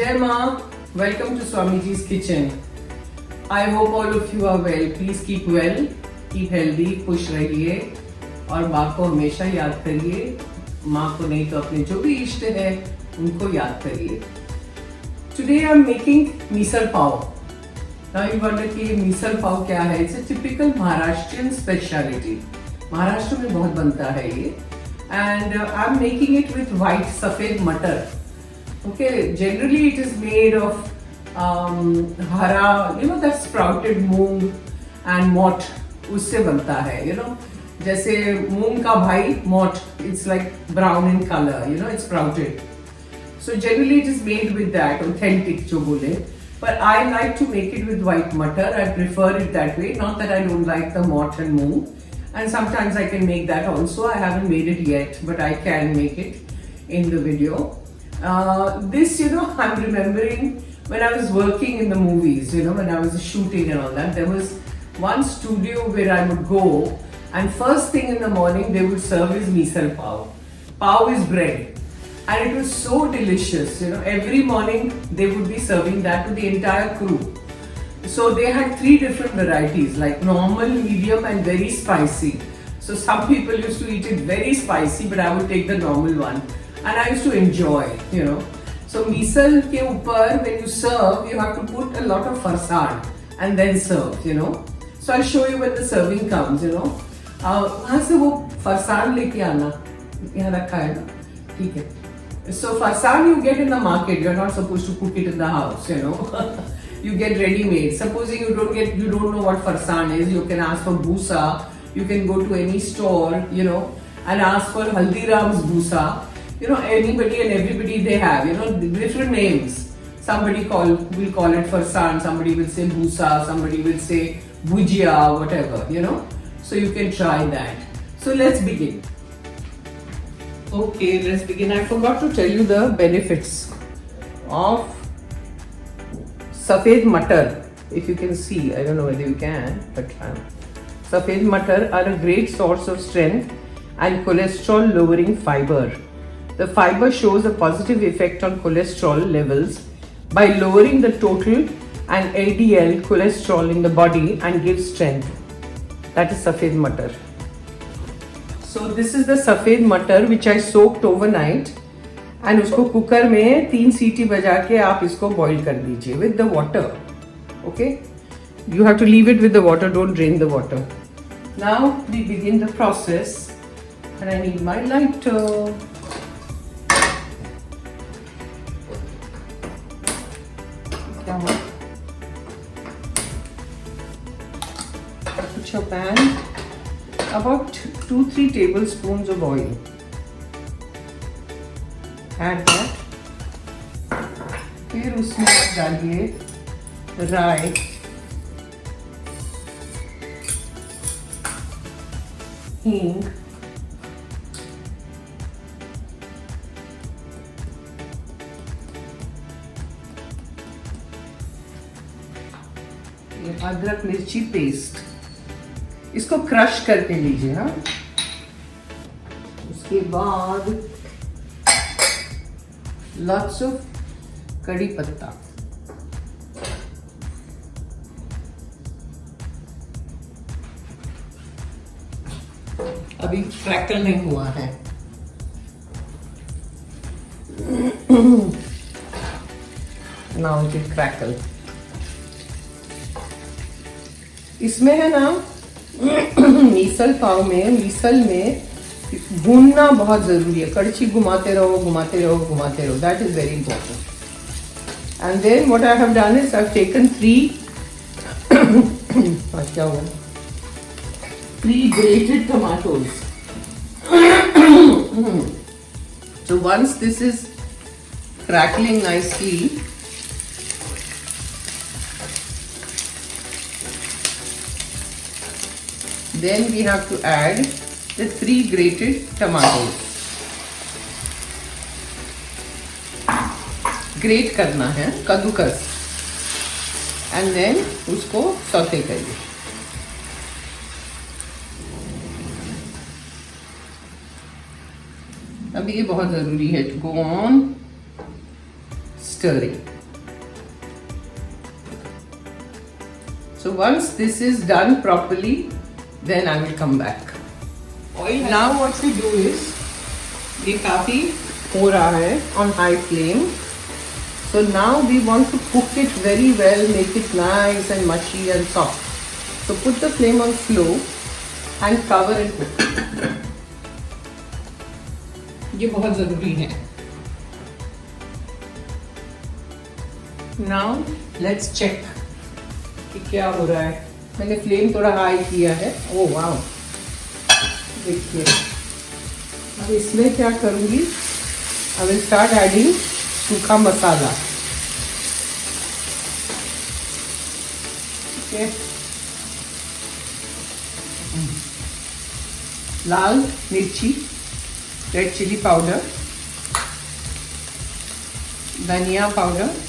Jai Ma, welcome to Swamiji's kitchen. I hope all of you are well. Please keep well, keep healthy, खुश रहिए और माँ को हमेशा याद करिए. माँ को नहीं तो अपने जो भी इष्ट है उनको याद करिए. Today I am making misal pav. Now you wonder कि misal pav क्या है? It's a typical Maharashtrian speciality. Maharashtra में बहुत बनता है ये. And I am making it with white सफेद मटर. Okay, generally it is made of hara, that sprouted moong and mot. उससे बनता है, जैसे मूंग का भाई mot, it's like brown in color, it's sprouted. So generally it is made with that, authentic जो बोले. But I like to make it with white matar. I prefer it that way. Not that I don't like the mot and moong. And sometimes I can make that also. I haven't made it yet, but I can make it in the video. This, I'm remembering when I was working in the movies, when I was shooting and all that, there was one studio where I would go and first thing in the morning they would serve is misal pav. Pav is bread. And it was so delicious, every morning they would be serving that to the entire crew. So they had 3 different varieties, like normal, medium and very spicy. So some people used to eat it very spicy, but I would take the normal one. And I used to enjoy, So misal ke upar, when you serve, you have to put a lot of farsan and then serve, So I'll show you when the serving comes, वहाँ से वो farsan लेके आना, यहाँ रखा है ना, ठीक है. So farsan you get in the market, you're not supposed to cook it in the house, You get ready-made. Supposing you don't know what farsan is, you can ask for bhusa. You can go to any store, and ask for Haldiram's bhusa. Anybody and everybody they have, different names. Somebody will call it farsan, somebody will say bhusa, somebody will say bhujia, whatever, So you can try that. So let's begin. Okay, let's begin. I forgot to tell you the benefits of सफेद मटर. If you can see, I don't know whether you can, but सफेद मटर are a great source of strength and cholesterol lowering fiber. The fiber shows a positive effect on cholesterol levels by lowering the total and LDL cholesterol in the body and gives strength. That is सफेद मटर. So this is the सफेद मटर which I soaked overnight. And उसको cooker में 3 सीटी बजा के आप इसको बॉईल कर दीजिए with the water. Okay? You have to leave it with the water, don't drain the water. Now we begin the process. And I need my lighter. Put your pan. About 2-3 tablespoons of oil. Add that. फिर उसमें आप डालिए राई, हींग, अदरक मिर्ची paste. इसको crush करके लीजिए. हाँ, उसके बाद lots of कड़ी पत्ता. अभी क्रैकल नहीं हुआ है. Now it will crackle. इसमें है ना मिसल पाव में, मिसल में भूनना बहुत जरूरी है. कड़छी घुमाते रहो, घुमाते रहो, घुमाते रहो. That is very important. And then what I have done is I've taken 3 grated tomatoes. So once this is crackling nicely, then we have to add the 3 grated tomatoes. Great करना है, कद्दूकस. एंड देन उसको saute करिए. अभी ये बहुत जरूरी है to go on stirring. So once this is done properly, then I will come back. Oil. Now what we do is, ये काफी हो रहा है on high flame. So now we want to cook it very well, make it nice and mushy and soft. So put the flame on slow and cover and cook. ये बहुत जरूरी है. Now let's check कि क्या हो रहा है. मैंने फ्लेम थोड़ा हाई किया है. ओह वाव, देखिए. अब इसमें क्या करूँगी, I will start adding सूखा मसाला. ठीक है. लाल मिर्ची, रेड चिली पाउडर, धनिया powder,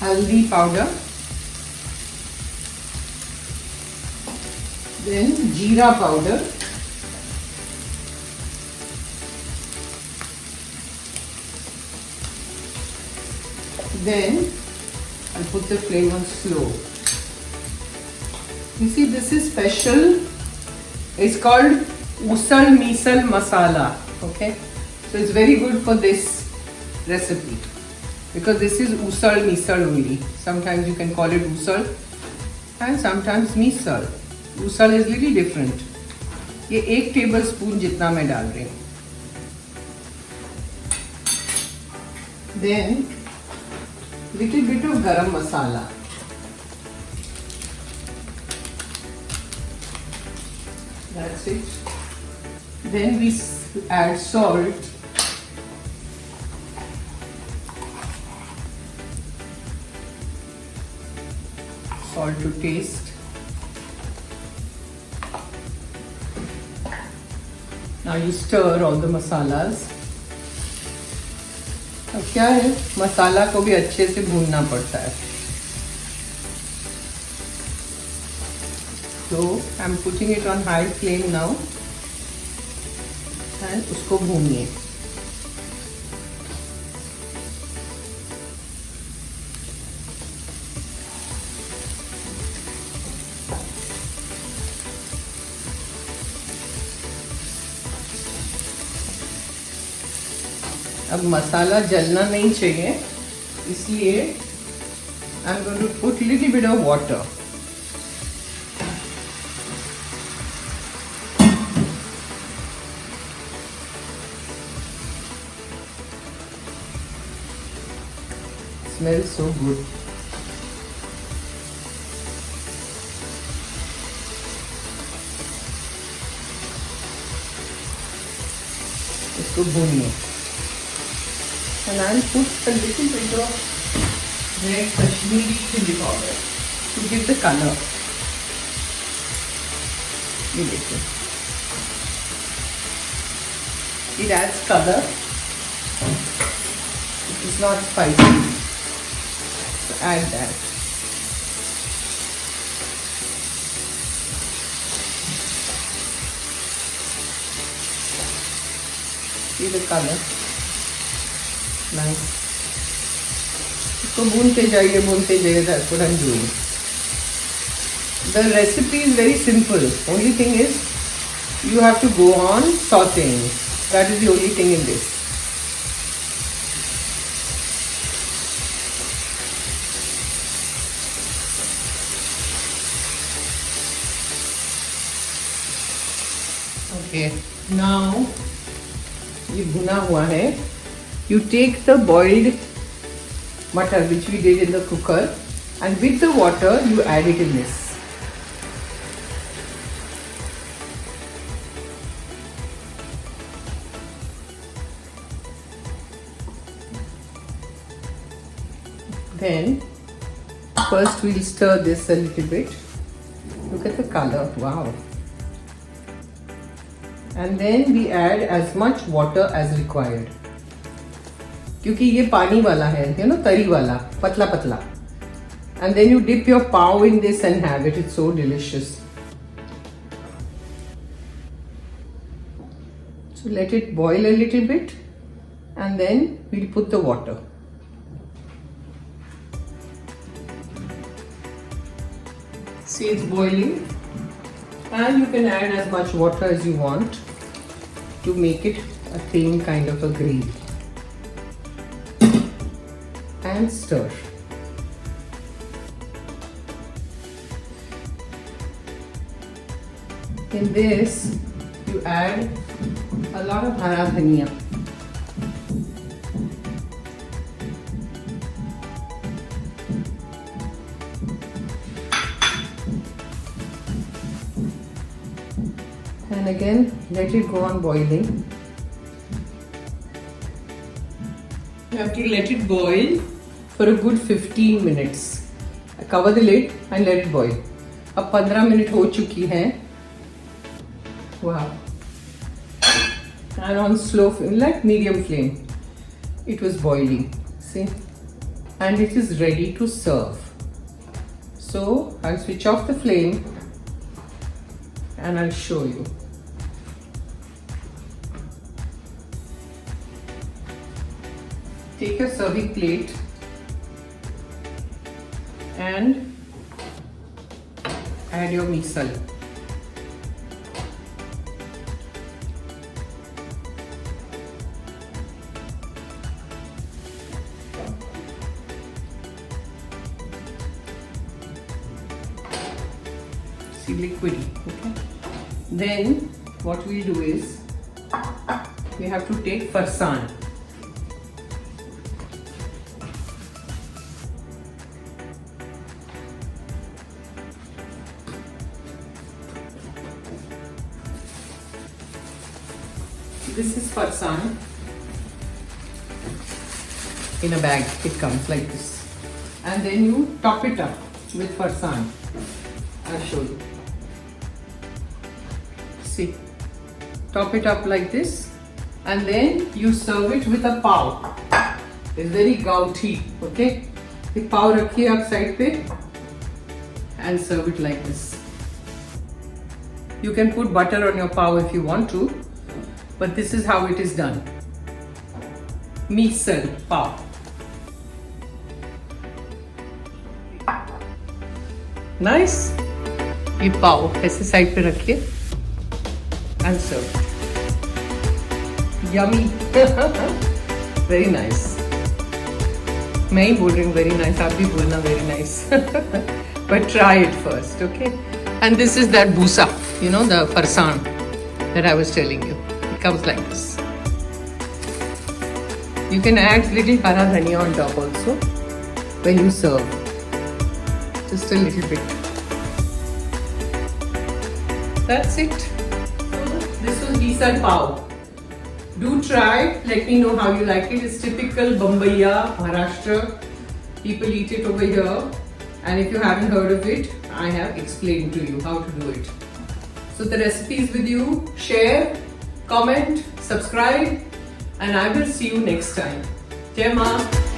haldi powder, then jeera powder, then I'll put the flame on slow. You see, this is special. It's called usal misal masala. Okay, so it's very good for this recipe. Because this is usal misal only. Sometimes you can call it usal and sometimes misal. Usal is little different. ये 1 tablespoon जितना मैं डाल रही हूँ. Then little bit of garam masala. That's it. Then we add salt. Salt to taste. Now you stir all the masalas. अब क्या है, मसाला को भी अच्छे से भूनना पड़ता है. So I'm putting it on high flame now and उसको भूनिए. अब मसाला जलना नहीं चाहिए, इसलिए I'm going to put little bit of water. Smells so good. इसको भूनिए. And I'll put a little bit of red kashmiri chilli powder to give the color. You देखिए, it adds color. It is not spicy. So add that. See the color. Nice. इसको भूनते जाइए. That's what I'm doing. The recipe is very simple. Only thing is you have to go on sautéing. That is the only thing in this. Okay. Now ये भुना हुआ है. You take the boiled matar which we did in the cooker and with the water you add it in this. Then first we'll stir this a little bit. Look at the color, wow. And then we add as much water as required. क्योंकि ये पानी वाला है, तरी वाला, पतला पतला. And then you dip your pav in this and have it. It's so delicious. So let it boil a little bit and then we'll put the water. See, it's boiling, and you can add as much water as you want to make it a thin kind of a gravy. And stir. In this, you add a lot of hara dhaniya. And again, let it go on boiling. You have to let it boil for a good 15 minutes. Cover the lid and let it boil. अब 15 minute हो चुकी हैं. Wow. And on slow flame, like medium flame, it was boiling. See? And it is ready to serve. So I'll switch off the flame and I'll show you. Take a serving plate and add your misal. See, liquidy, okay? Then what we'll do is we have to take farsan. This is farsan. In a bag, it comes like this. And then you top it up with farsan. I'll show you. See, top it up like this, and then you serve it with a pav. It's very gouty, okay? The pav rakhiye aap side pe and serve it like this. You can put butter on your pav if you want to, but this is how it is done. Misal pav. Nice. ये पाव ऐसे side पे रखिए and serve. Yummy. Very nice. मैं ही बोल रही हूँ very nice. आप भी बोलना very nice. But try it first, okay? And this is that busa, you know, the farsan that I was telling you. It comes like this. You can add little hara dhaniya on top also when you serve. Just a little bit. That's it. So this was Misal Pav. Do try. Let me know how you like it. It's typical Bombaya, Maharashtra. People eat it over here. And if you haven't heard of it, I have explained to you how to do it. So the recipe is with you. Share, comment, subscribe, and I will see you next time. Jai Ma.